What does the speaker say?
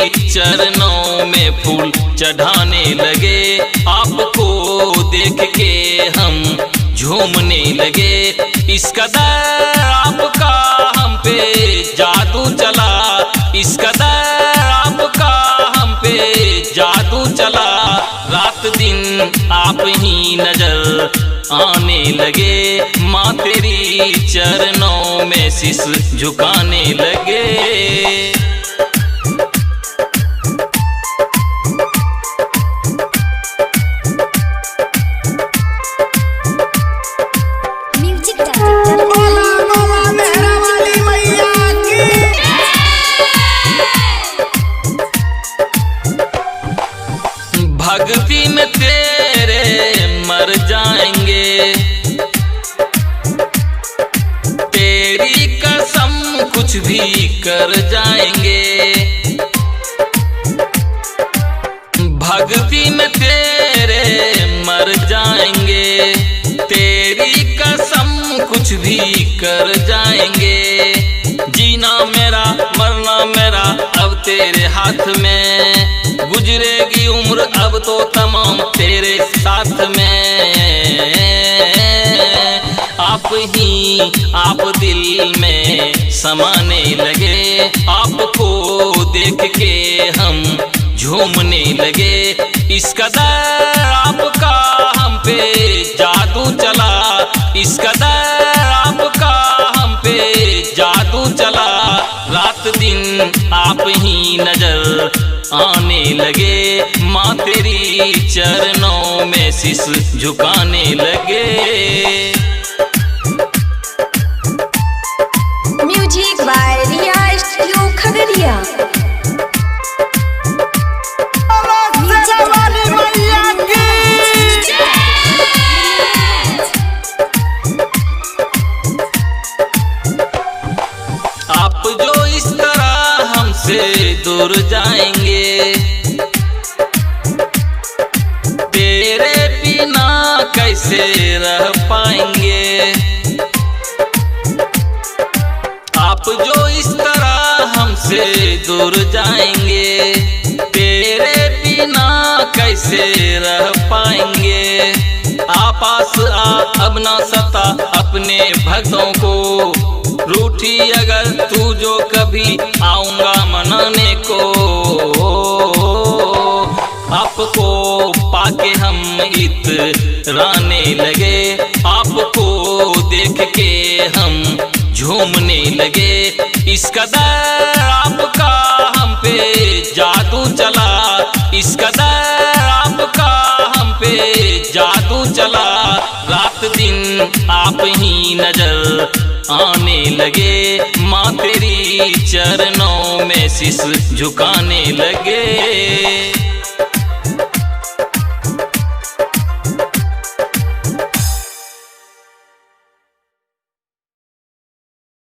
चरणों में फूल चढ़ाने लगे। आपको देख के हम झूमने लगे। इस कदर आपका हम पे जादू चला, इस कदर आपका हम पे जादू चला। रात दिन आप ही नजर आने लगे। माँ तेरी चरणों में शीश झुकाने लगे। भक्ति में तेरे मर जाएंगे, तेरी कसम कुछ भी कर जाएंगे। भक्ति में तेरे मर जाएंगे, तेरी कसम कुछ भी कर जाएंगे। जीना मेरा मरना मेरा अब तेरे हाथ में, गुजरेगी उम्र अब तो तमाम तेरे साथ में। आप ही आप दिल में समाने लगे। आपको देख के हम झूमने लगे। इस कदर आपका हम पे जादू चला, इस कदर आपका हम पे जादू चला। रात दिन आप ही नजर आने लगे। माँ तेरी चरणों में शीश झुकाने लगे। Music by Riya studio Khagaria. आप जो इस तरह हमसे दूर जाएंगे, तेरे बिना कैसे रह पाएंगे। आप जो इस तरह हमसे दूर जाएंगे, तेरे बिना कैसे रह पाएंगे। पास आ अब ना सता अपने भक्तों को, रूठी अगर तू जो कभी आऊंगा मनाने को। आपको पाके हम इतराने लगे, आपको देख के हम झूमने लगे। इस कदर आपका हम पे जादू चला, इस कदर आपका हम पे जादू चला। रात दिन आप ही नजर आने लगे, माँ तेरी चरणों में शीश झुकाने लगे।